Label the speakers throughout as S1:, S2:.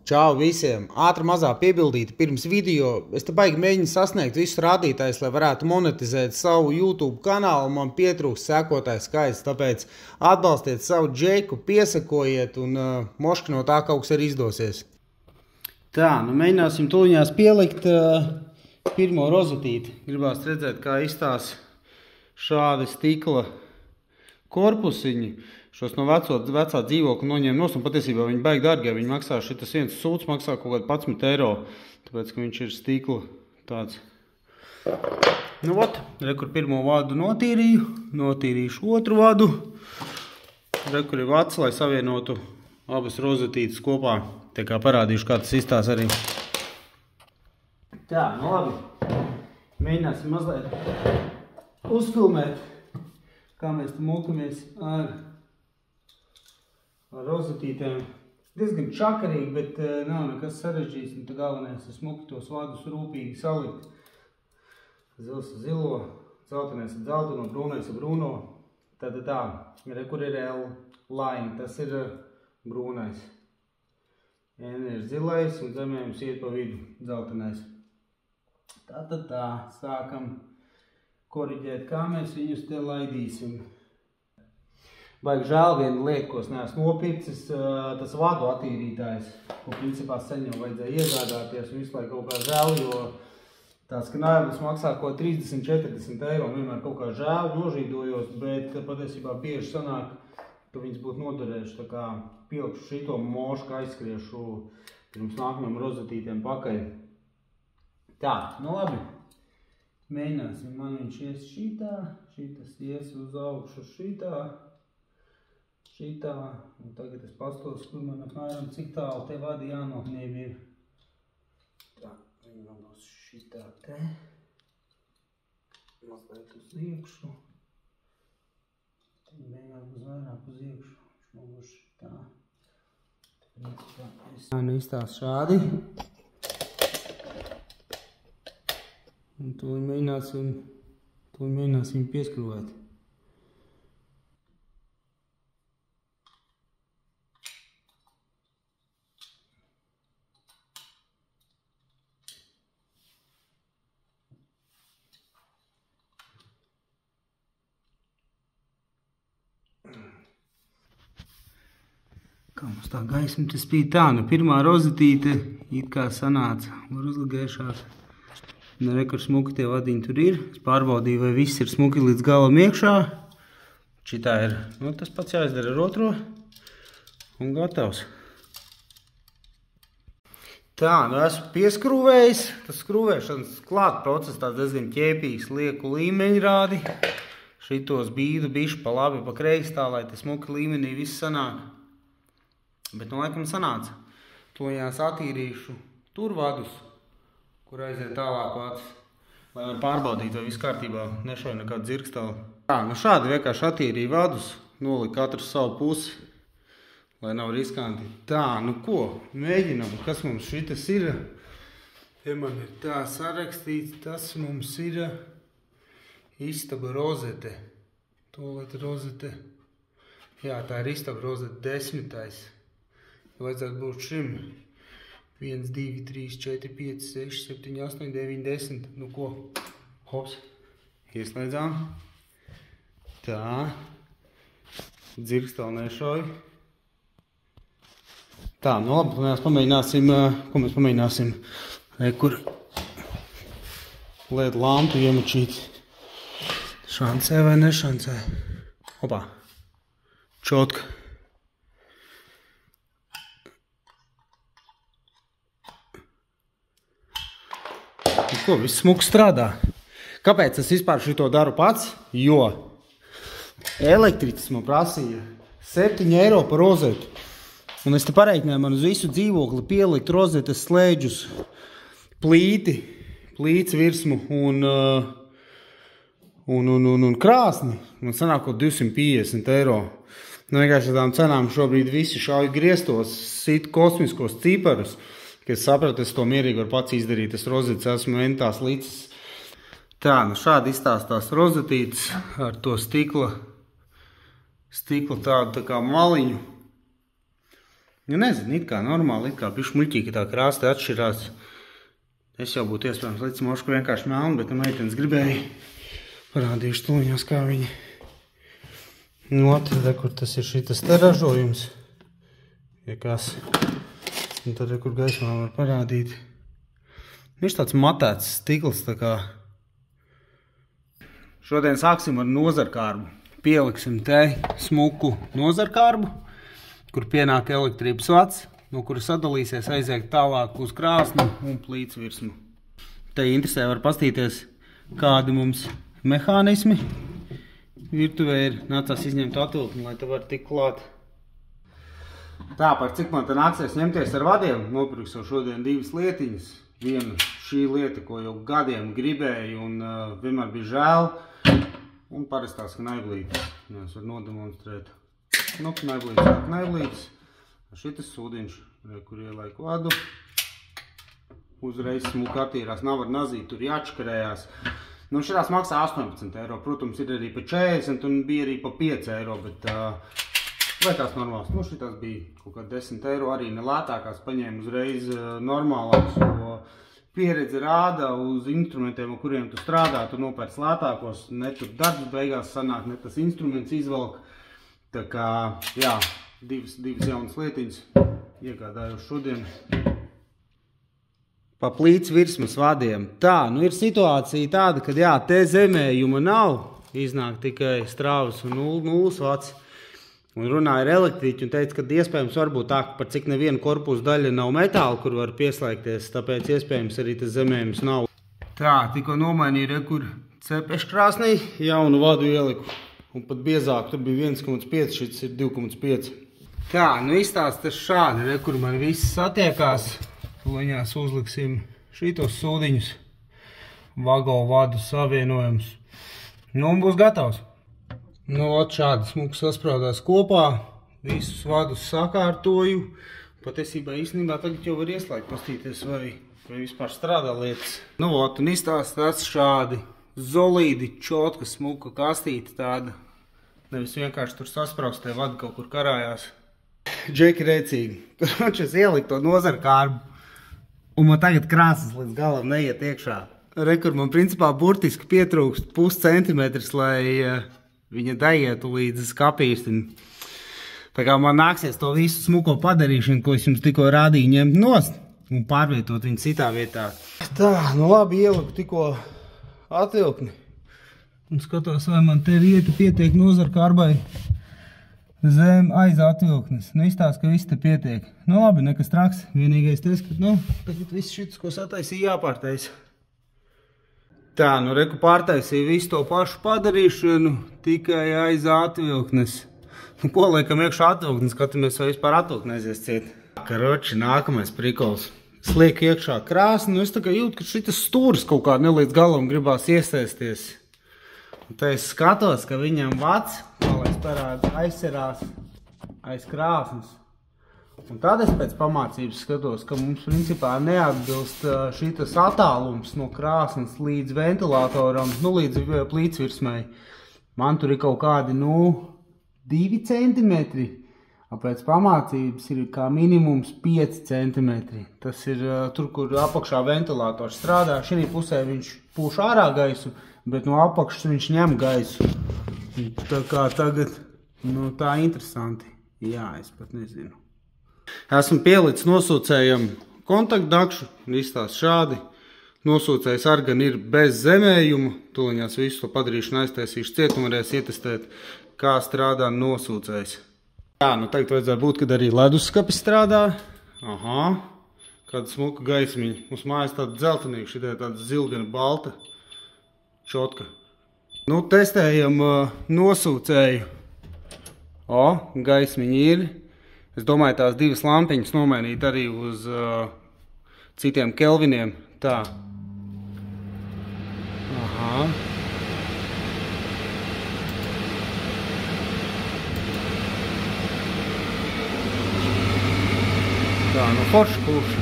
S1: Čau visiem! Ātra mazā piebildīta pirms video. Es te baigi mēģinu sasniegt visus rādītājus, lai varētu monetizēt savu YouTube kanālu. Man pietrūkst sekotāju skaits, tāpēc atbalstiet savu džeku, piesakojiet un moški no tā kaut kas arī izdosies. Tā, nu mēģināsim tuliņās pielikt pirmo rozetīti. Gribās redzēt, kā izstās šādi stikla korpusiņi. Šos no vecā dzīvokļa noņēma nos, un patiesībā viņi baigi dārgie. Viņi maksā, šitas viens sūds maksā kaut kādu 11 eiro, tāpēc, ka viņš ir stikla tāds. Nu, ot, rekur pirmo vadu notīrīšu otru vadu. Rekur ir vads, lai savienotu abas rozetītes kopā. Tie kā parādīšu, kā tas izstās arī. Tā, nu labi. Mēģināsim mazliet uzfilmēt, kā mēs te mūkamies ar rozetītēm. Diezgan čakarīgi, bet nav nekas sarežģīts, un tā galvenais ir smuki tos vadus rūpīgi salikt. Zils ar zilo, dzeltenais ar dzelteno, brūnais ar brūno. Tad tā, rekur ir L-line, tas ir brūnais. N ir zilais, un zemē jums iet pa vidu dzeltenais. Tā, sākam koriģēt, kā mēs viņus te laidīsim. Baigi žēl viena lieta, ko es neesmu nopircis, tas vadu attīrītājs, ko principā sen jau vajadzēja iegādāties, un visu laiku kaut kā žēl, jo tās kanāļas maksā ko 30-40 eiro, un vienmēr kaut kā žēl nožīdojos, bet patiesībā bieži sanāk, ka viņas būtu noderējuši, tā kā pielikšu šito mošu, ka aizskriešu pirms nākamajam rozetītiem pakaļ. Tā, nu labi, mēģināsim, man viņš ies šitā, šitas ies uz augšu šitā, un tagad es pastos, kur man apmēram cik tālu te vadi jānoknieb ir. Tā, viņi vēl būs šitā te. Mazliet uz iekšu. Viņi mēģināt būs vairāk uz iekšu. Viņš vēl būs šitā. Tā, nu izstās šādi. Un to mēģināsim pieskrūvēt. Kā mums tā gaisma te spīd tā, nu pirmā rozetīte it kā sanāca, var uzlagējušāk. Nu rekur smuki tie vadiņi tur ir, es pārbaudīju, vai viss ir smuki līdz galam iekšā. Šitā ir, nu tas pats jāizdara ar otro, un gatavs. Tā, nu esmu pieskrūvējis, tas skrūvēšanas klāt process tāds diezgan ķēpīgs, lieku līmeņrādi. Šitos bīdu bišķi pa labi, pa kreisi tā, lai te smuki līmenī viss sanāk. Bet nu laikam sanāca. Tuliņās attīrīšu tur vadus, kur aiziet tālāk vads, lai var pārbaudīt, vai viss kārtībā nešauj nekādu dzirkstalu. Tā, nu šādi vienkārši attīrīju vadus, nolika katru savu pusi, lai nav riskanti. Tā, nu ko, mēģinam, kas mums šitas ir. Te man ir tā sarakstīts, tas mums ir istaba rozete. Tolēt rozete. Jā, tā ir istaba rozete 10. Vajadzētu būt šim 1, 2, 3, 4, 5, 6, 7, 8, 9, 10. Nu ko? Hops. Ieslēdzām. Tā. Dzirkstali nešauj. Tā, nu labi, mēs pamēģināsim, ko mēs pamēģināsim? Kur LED lampu iemačīt. Šancē vai nešancē? Hopā. Čotka. Ko, viss smuki strādā. Kāpēc es vispār šito daru pats? Jo elektriķis man prasīja 7 eiro par rozetu. Un es te pareiķināju man uz visu dzīvokli pielikt rozetes slēdžus, plīts virsmu un krāsni. Man sanāk kaut 250 eiro. Nu, vienkārši tādām cenām šobrīd visi šauj griestos, sit kosmiskos ciparus. Kad es sapratu, es to mierīgi varu pats izdarīt. Es rozetes esmu entās līdzes. Tā, nu šādi izstāstās rozetītes ar to stikla tādu tā kā maliņu. Nu, nezinu, it kā normāli, it kā bišķi muļķīgi tā krāsta atšķirās. Es jau būtu iespējams līdz mošku vienkārši melni, bet meitenes gribēja parādījuši tuliņos, kā viņi. Nu, tad, kur tas ir šitas te ražojums. Ja kas. Un tad, kur gaismā var parādīt. Viņš tāds matēts stikls, tā kā. Šodien sāksim ar nozarkārbu. Pieliksim te smuku nozarkārbu, kur pienāk elektrības vads, no kura sadalīsies aiziet tālāk uz krāsnu un plīts virsmu. Te interesē var pastīties, kādi mums mehānismi virtuvē ir. Nācās izņemt atvilkni, lai te var tik klāt. Tā, par cik man te nāksies ņemties ar vadiem, nopirkšu šodien 2 lietiņas. Viena šī lieta, ko jau gadiem gribēju un vienmēr bija žēl. Un parastās knaiblītes. Es varu nodemonstrēt. Nu, knaiblītes. Šitas sūdiņš, kur ielaiku vadu. Uzreiz smuki attīrās. Nav ar nazīt, tur jāčkarējās. Nu, šitās maksā 18 eiro. Protams, ir arī pa 40 un bija arī pa 5 eiro, bet liekas normāls. Nu, šitās bija kaut kā 10 eiro. Arī nelētākās paņēma uzreiz normālāks, jo pieredze rāda uz instrumentiem, ar kuriem tu strādā, tu nopērc lētākos, ne tur darbs beigās sanāk, ne tas instruments izvelk. Tā kā, jā, divas jaunas lietiņas iegādājos šodien. Pa plīts virsmas vadiem. Tā, nu ir situācija tāda, kad jā, te zemējuma nav, iznāk tikai strāvas un nulles vads. Un runāja ar elektriķu un teica, ka iespējams varbūt tā, par cik neviena korpusa daļa nav metāla, kur var pieslēgties, tāpēc iespējams arī tas zemējums nav. Tā, tikko nomainīja, kur cepeškrāsnī jaunu vadu ieliku. Un pat biezāk, tur bija 1,5, šis ir 2,5. Tā, nu izstāstas šādi, kur man viss satiekās. Tuliņās uzliksim šitos sūdiņus, vago vadu savienojums. Nu, un būs gatavs. Nu, šādi smuki saspraudās kopā, visus vadus sakārtoju. Patiesībā īstenībā tagad jau var ieslēgt, pastīties, vai vispār strādā lietas. Nu, un izstāstās šādi zolīdi, čotka, smuka kastīte tāda. Nevis vienkārši tur saspraust, te vadi kaut kur karājās. Džeki rēcīgi. Kroči, es ieliku to nozarkārbu, un man tagad krāsas līdz galam neiet iekšā. Rekur man principā burtiski pietrūkst 0,5 centimetrs, lai viņa daietu līdz skapīstim. Tā kā man nāksies to visu smuko padarīšanu, ko es jums tikko rādīju, ņemt nost un pārvietot viņu citā vietā. Tā, nu labi, ieliku tikko atvilkni. Un skatos, vai man te vieta pietiek nozarkārbai zem aiz atvilknes. Nu, izstāst, ka viss te pietiek. Nu labi, nekas traks. Vienīgais tes, ka, nu, tagad viss šitas, ko sataisīja, jāpārtaisa. Tā, nu reku pārtaisīja visu to pašu padarīšanu, tikai aiz atvilknes. Nu, ko liekam iekšā atvilknes, skatāmies, vai vispār atvilkne aizies ciet. Karoči, nākamais prikols. Es lieku iekšā krāsni, nu es tā kā jūtu, ka šitas stūris kaut kā nelīdz galam gribās iesēsties. Un te es skatos, ka viņam vads, kā lai es parādu, aizserās aiz krāsnes. Un tad es pēc pamācības skatos, ka mums principā neatbilst šitas attālums no krāsnes līdz ventilatoram, nu līdz plītsvirsmai. Man tur ir kaut kādi, 2 centimetri, pēc pamācības ir kā minimums 5 centimetri. Tas ir tur, kur apakšā ventilators strādā, šī pusē viņš pūš ārā gaisu, bet no apakšas viņš ņem gaisu. Tā kā tagad, tā interesanti. Jā, es pat nezinu. Esmu pielicis nosūcējam kontaktdakšu, izstāst šādi. Nosūcējs ar gan ir bez zemējuma, tuliņās visu to padarīšanu aiztaisīšu ciet un varēs ietestēt, kā strādā nosūcējs. Jā, nu tagad vajadzētu būt, kad arī leduskapis strādā. Aha, kāda smuka gaismiņa. Mums mājas tāda dzeltenīga, šitai tāda zilgana balta čotka. Nu, testējam nosūcēju. O, gaismiņa ir. Es domāju, tās 2 lampiņas nomainīt arī uz citiem kelviniem. Tā. Aha. Tā, forši kurš.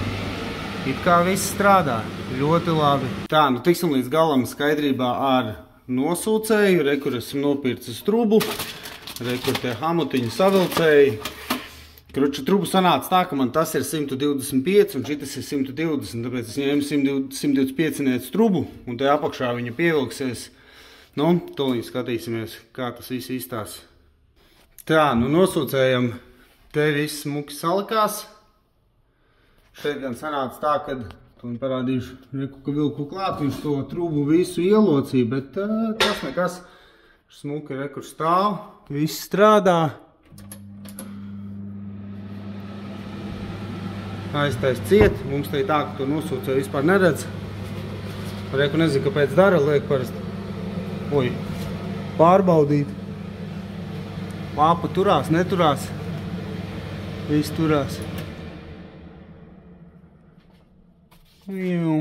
S1: It kā viss strādā. Ļoti labi. Tā, tiksim līdz galam skaidrībā ar nosūcēju. Re, kur esmu nopircis trubu. Re, kur tie hamutiņu savilcēji. Kruča trubu sanāca tā, ka man tas ir 125 un šitas ir 120, tāpēc es ņēmu 125 trubu un te apakšā viņa pievilksies. Nu, tūlīt skatīsimies, kā tas viss izstās. Tā, nu nosūcējam, te viss smuki salikās. Šeit gan sanāca tā, kad to parādīšu, ka vilku klāt, viņš to trubu visu ielocīja, bet tas nekas. Smuki rekur stāv, viss strādā. Aiztais ciet, mums te ir tā, ka to nosūcēju vispār neredz. Reku nezinu, kāpēc dara, liek parasti. Oi, pārbaudīt. Pāpa turās, neturās. Viss turās. Jū.